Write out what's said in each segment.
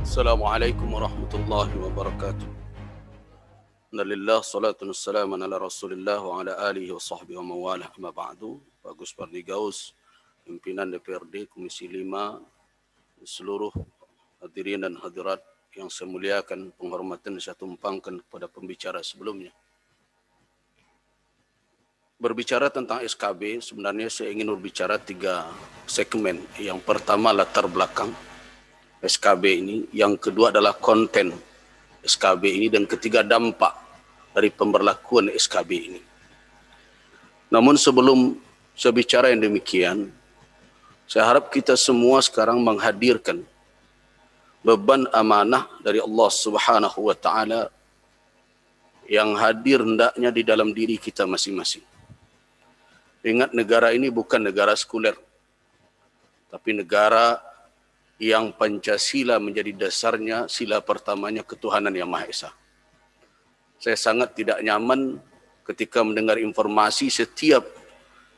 Assalamualaikum warahmatullahi wabarakatuh. Alhamdulillah, salatu wassalamu ala Rasulillah wa ala alihi wa sahbihi wa mawalah, amma ba'du. Pak Gus Pardigaus, pimpinan DPRD Komisi 5, seluruh hadirin dan hadirat yang saya muliakan, penghormatan saya tumpangkan kepada pembicara sebelumnya. Berbicara tentang SKB, sebenarnya saya ingin berbicara 3 segmen. Yang pertama latar belakang SKB ini, yang kedua adalah konten SKB ini, dan ketiga dampak dari pemberlakuan SKB ini. Namun sebelum saya bicara yang demikian, saya harap kita semua sekarang menghadirkan beban amanah dari Allah Subhanahu wa Ta'ala yang hadir hendaknya di dalam diri kita masing-masing. Ingat, negara ini bukan negara sekuler, tapi negara yang Pancasila menjadi dasarnya, sila pertamanya ketuhanan yang Maha Esa. Saya sangat tidak nyaman ketika mendengar informasi setiap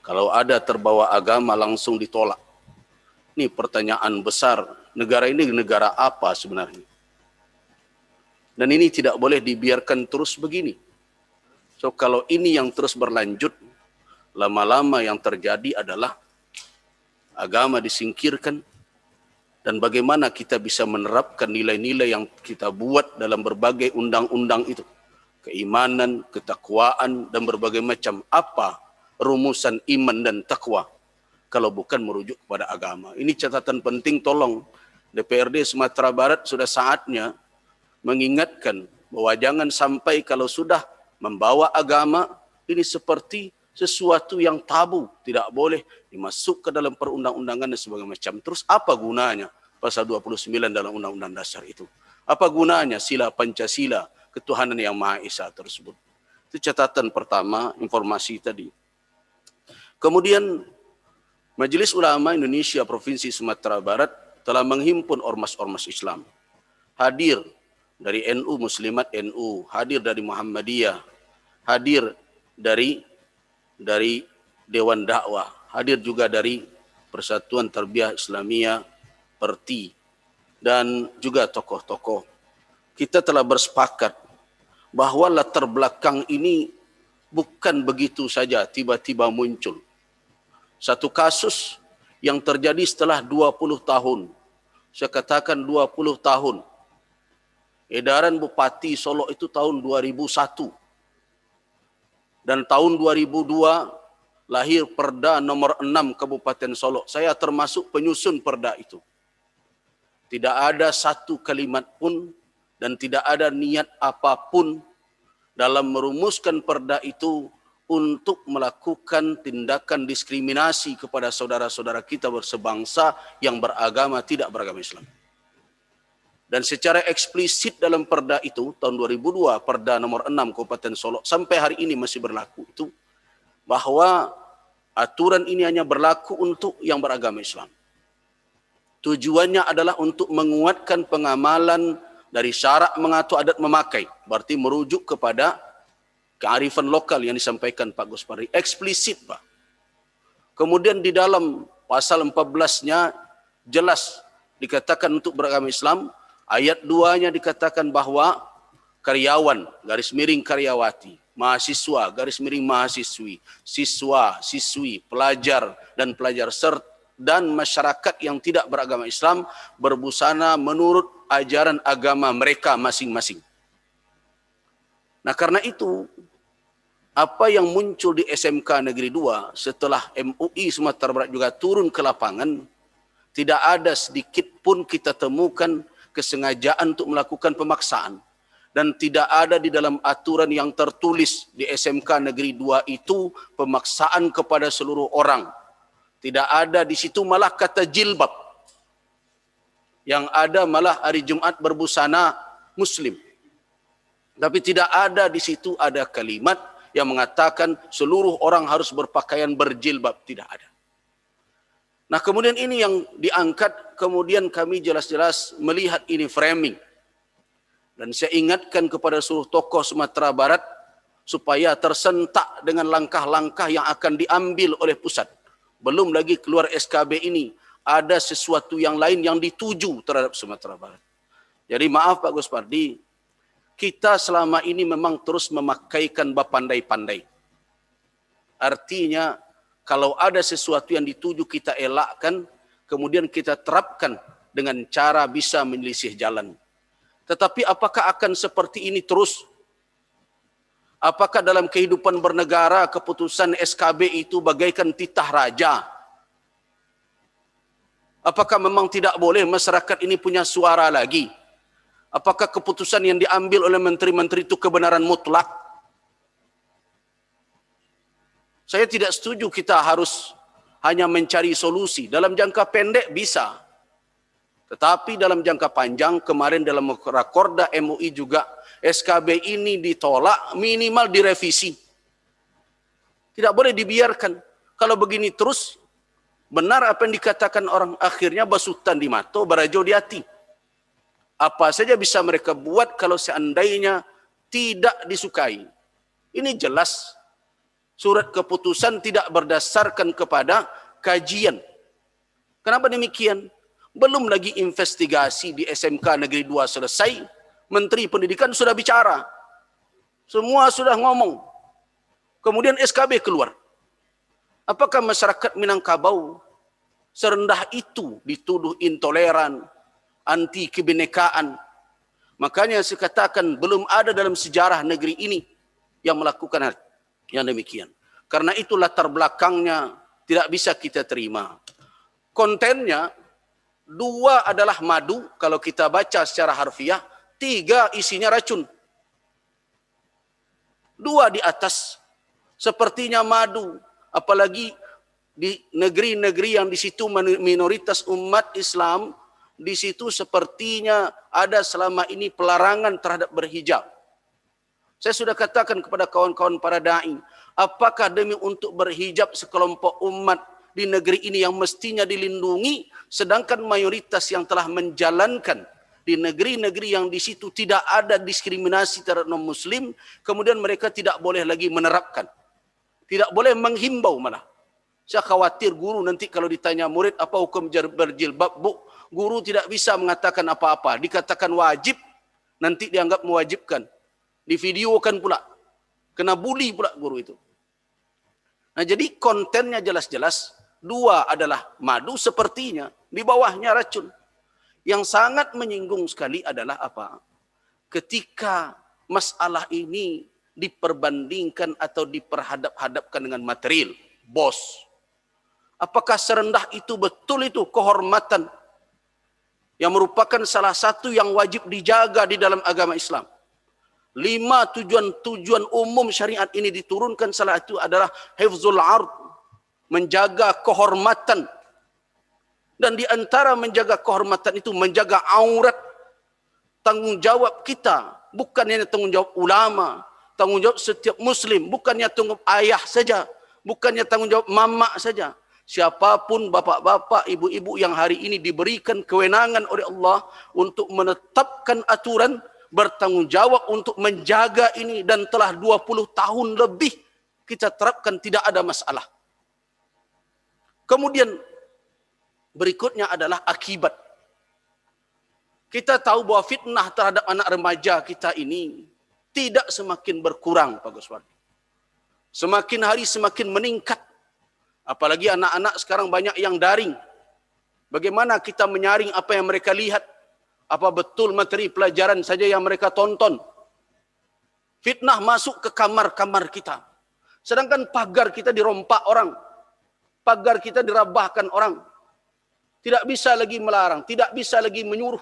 kalau ada terbawa agama langsung ditolak. Ini pertanyaan besar, negara ini negara apa sebenarnya? Dan ini tidak boleh dibiarkan terus begini. So kalau ini yang terus berlanjut, lama-lama yang terjadi adalah agama disingkirkan. Dan bagaimana kita bisa menerapkan nilai-nilai yang kita buat dalam berbagai undang-undang itu. Keimanan, ketakwaan, dan berbagai macam. Apa rumusan iman dan takwa kalau bukan merujuk kepada agama? Ini catatan penting, tolong DPRD Sumatera Barat sudah saatnya mengingatkan bahwa jangan sampai kalau sudah membawa agama ini seperti sesuatu yang tabu, tidak boleh dimasuk ke dalam perundang-undangan dan sebagainya macam. Terus apa gunanya pasal 29 dalam undang-undang dasar itu? Apa gunanya sila Pancasila, ketuhanan yang Maha Esa tersebut? Itu catatan pertama, informasi tadi. Kemudian Majelis Ulama Indonesia Provinsi Sumatera Barat telah menghimpun ormas-ormas Islam. Hadir dari NU, Muslimat NU, hadir dari Muhammadiyah, hadir dari Dewan Dakwah, hadir juga dari Persatuan Tarbiyah Islamiyah, PERTI, dan juga tokoh-tokoh. Kita telah bersepakat bahwa latar belakang ini bukan begitu saja tiba-tiba muncul. Satu kasus yang terjadi setelah 20 tahun, saya katakan 20 tahun. Edaran Bupati Solo itu tahun 2001. Dan tahun 2002 lahir Perda nomor 6 Kabupaten Solo. Saya termasuk penyusun perda itu. Tidak ada satu kalimat pun dan tidak ada niat apapun dalam merumuskan perda itu untuk melakukan tindakan diskriminasi kepada saudara-saudara kita bersebangsa yang beragama tidak beragama Islam. Dan secara eksplisit dalam perda itu, tahun 2002, Perda nomor 6 Kabupaten Solo, sampai hari ini masih berlaku itu, bahwa aturan ini hanya berlaku untuk yang beragama Islam. Tujuannya adalah untuk menguatkan pengamalan dari syarak mengatur adat memakai, berarti merujuk kepada kearifan lokal yang disampaikan Pak Gus Pardi. Eksplisit, Pak. Kemudian di dalam pasal 14-nya jelas dikatakan untuk beragama Islam. Ayat 2-nya dikatakan bahwa karyawan, garis miring karyawati, mahasiswa, garis miring mahasiswi, siswa, siswi, pelajar, dan pelajar dan masyarakat yang tidak beragama Islam berbusana menurut ajaran agama mereka masing-masing. Nah, karena itu, apa yang muncul di SMK Negeri 2 setelah MUI Sumatera Barat juga turun ke lapangan, tidak ada sedikit pun kita temukan kesengajaan untuk melakukan pemaksaan. Dan tidak ada di dalam aturan yang tertulis di SMK Negeri 2 itu pemaksaan kepada seluruh orang. Tidak ada di situ malah kata jilbab. Yang ada malah hari Jumat berbusana Muslim. Tapi tidak ada di situ ada kalimat yang mengatakan seluruh orang harus berpakaian berjilbab. Tidak ada. Nah, kemudian ini yang diangkat, kemudian kami jelas-jelas melihat ini framing. Dan saya ingatkan kepada seluruh tokoh Sumatera Barat supaya tersentak dengan langkah-langkah yang akan diambil oleh pusat. Belum lagi keluar SKB ini, ada sesuatu yang lain yang dituju terhadap Sumatera Barat. Jadi maaf Pak Guspardi, kita selama ini memang terus memakaikan bapandai-pandai. Artinya kalau ada sesuatu yang dituju kita elakkan, kemudian kita terapkan dengan cara bisa menyelisih jalan. Tetapi apakah akan seperti ini terus? Apakah dalam kehidupan bernegara keputusan SKB itu bagaikan titah raja? Apakah memang tidak boleh masyarakat ini punya suara lagi? Apakah keputusan yang diambil oleh menteri-menteri itu kebenaran mutlak? Saya tidak setuju kita harus hanya mencari solusi. Dalam jangka pendek bisa. Tetapi dalam jangka panjang, kemarin dalam Rakorda MUI juga, SKB ini ditolak, minimal direvisi. Tidak boleh dibiarkan. Kalau begini terus, benar apa yang dikatakan orang, akhirnya basutan di mato, barajo di hati. Apa saja bisa mereka buat kalau seandainya tidak disukai. Ini jelas surat keputusan tidak berdasarkan kepada kajian. Kenapa demikian? Belum lagi investigasi di SMK Negeri 2 selesai, Menteri Pendidikan sudah bicara. Semua sudah ngomong. Kemudian SKB keluar. Apakah masyarakat Minangkabau serendah itu dituduh intoleran, anti kebinekaan? Makanya saya katakan belum ada dalam sejarah negeri ini yang melakukan hal yang demikian. Karena itu latar belakangnya tidak bisa kita terima. Kontennya, 2 adalah madu, kalau kita baca secara harfiah, 3 isinya racun. 2 di atas, sepertinya madu, apalagi di negeri-negeri yang di situ minoritas umat Islam, di situ sepertinya ada selama ini pelarangan terhadap berhijab. Saya sudah katakan kepada kawan-kawan para da'i, apakah demi untuk berhijab sekelompok umat di negeri ini yang mestinya dilindungi, sedangkan mayoritas yang telah menjalankan di negeri-negeri yang di situ tidak ada diskriminasi terhadap non-muslim, kemudian mereka tidak boleh lagi menerapkan. Tidak boleh menghimbau malah. Saya khawatir guru nanti kalau ditanya murid apa hukum berjilbab, Bu, guru tidak bisa mengatakan apa-apa. Dikatakan wajib, nanti dianggap mewajibkan. Divideokan pula. Kena bully pula guru itu. Nah jadi kontennya jelas-jelas. 2 adalah madu sepertinya. Di bawahnya racun. Yang sangat menyinggung sekali adalah apa? Ketika masalah ini diperbandingkan atau diperhadap-hadapkan dengan material. Bos. Apakah serendah itu betul itu kehormatan yang merupakan salah satu yang wajib dijaga di dalam agama Islam? 5 tujuan umum syariat ini diturunkan, salah itu adalah hifzul ard, menjaga kehormatan. Dan di antara menjaga kehormatan itu menjaga aurat. Tanggung jawab kita, bukan hanya tanggung jawab ulama, tanggung jawab setiap muslim, bukannya tanggung jawab ayah saja, bukannya tanggung jawab mama saja. Siapapun bapak-bapak, ibu-ibu yang hari ini diberikan kewenangan oleh Allah untuk menetapkan aturan, bertanggung jawab untuk menjaga ini, dan telah 20 tahun lebih kita terapkan, tidak ada masalah. Kemudian berikutnya adalah akibat. Kita tahu bahwa fitnah terhadap anak remaja kita ini tidak semakin berkurang, Pak Guswardi. Semakin hari semakin meningkat. Apalagi anak-anak sekarang banyak yang daring. Bagaimana kita menyaring apa yang mereka lihat? Apa betul materi pelajaran saja yang mereka tonton? Fitnah masuk ke kamar-kamar kita. Sedangkan pagar kita dirompak orang. Pagar kita dirabahkan orang. Tidak bisa lagi melarang, tidak bisa lagi menyuruh.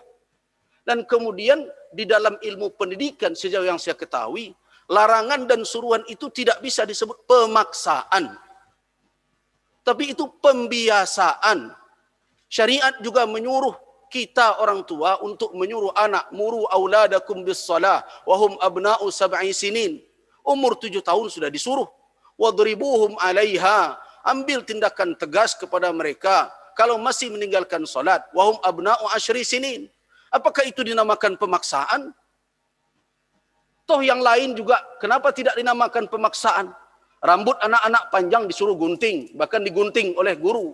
Dan kemudian di dalam ilmu pendidikan sejauh yang saya ketahui, larangan dan suruhan itu tidak bisa disebut pemaksaan. Tapi itu pembiasaan. Syariat juga menyuruh kita orang tua untuk menyuruh anak, muru auladakum bis-shalah wa hum abna'u 7 sinin. Umur 7 tahun sudah disuruh. Wadribuhum 'alaiha. Ambil tindakan tegas kepada mereka kalau masih meninggalkan salat. Wa hum abna'u 10 sinin. Apakah itu dinamakan pemaksaan? Toh yang lain juga kenapa tidak dinamakan pemaksaan? Rambut anak-anak panjang disuruh gunting, bahkan digunting oleh guru.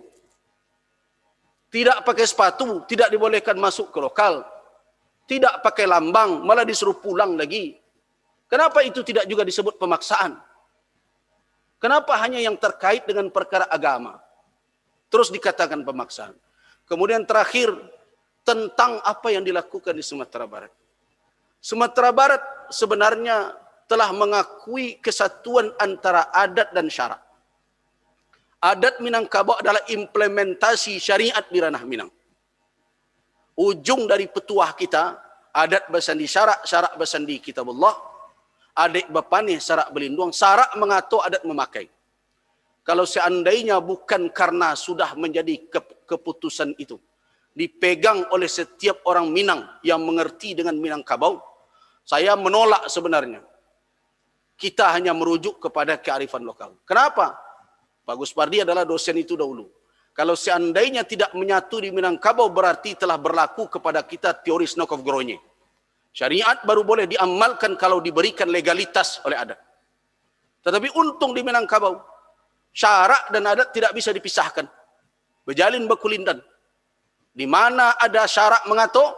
Tidak pakai sepatu, tidak dibolehkan masuk ke lokal. Tidak pakai lambang, malah disuruh pulang lagi. Kenapa itu tidak juga disebut pemaksaan? Kenapa hanya yang terkait dengan perkara agama terus dikatakan pemaksaan? Kemudian terakhir, tentang apa yang dilakukan di Sumatera Barat. Sumatera Barat sebenarnya telah mengakui kesatuan antara adat dan syarak. Adat Minangkabau adalah implementasi syariat di ranah Minang. Ujung dari petuah kita, adat bersandi syarak, syarak bersandi kitabullah, adik bapani syarak berlindung, syarak mengatur, adat memakai. Kalau seandainya bukan karena sudah menjadi keputusan itu, dipegang oleh setiap orang Minang yang mengerti dengan Minangkabau, saya menolak sebenarnya. Kita hanya merujuk kepada kearifan lokal. Kenapa? Pak Gus Pardi adalah dosen itu dahulu. Kalau seandainya tidak menyatu di Minangkabau, berarti telah berlaku kepada kita teori Snokov-Gronje. Syariat baru boleh diamalkan kalau diberikan legalitas oleh adat. Tetapi untung di Minangkabau, syarak dan adat tidak bisa dipisahkan. Berjalin bekulindan. Di mana ada syarak mengatur,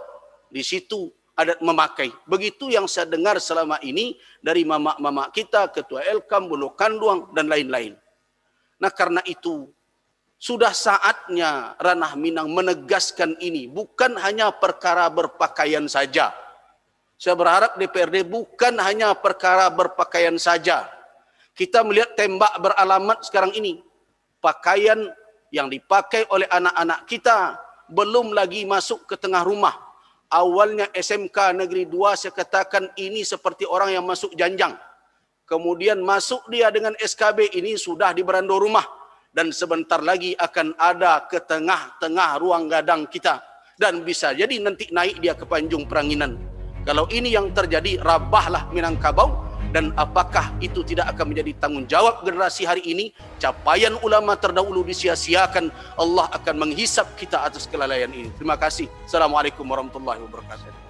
di situ adat memakai. Begitu yang saya dengar selama ini dari mama-mama kita, Ketua Elkam, Bulu Kanduang, dan lain-lain. Nah karena itu, sudah saatnya ranah Minang menegaskan ini. Bukan hanya perkara berpakaian saja. Saya berharap DPRD bukan hanya perkara berpakaian saja. Kita melihat tembak beralamat sekarang ini. Pakaian yang dipakai oleh anak-anak kita belum lagi masuk ke tengah rumah. Awalnya SMK Negeri 2 saya katakan ini seperti orang yang masuk janjang. Kemudian masuk dia dengan SKB ini sudah di beranda rumah. Dan sebentar lagi akan ada ke tengah-tengah ruang gadang kita. Dan bisa jadi nanti naik dia ke Panjung Peranginan. Kalau ini yang terjadi, rabahlah Minangkabau. Dan apakah itu tidak akan menjadi tanggung jawab generasi hari ini? Capaian ulama terdahulu disia-siakan. Allah akan menghisap kita atas kelalaian ini. Terima kasih. Assalamualaikum warahmatullahi wabarakatuh.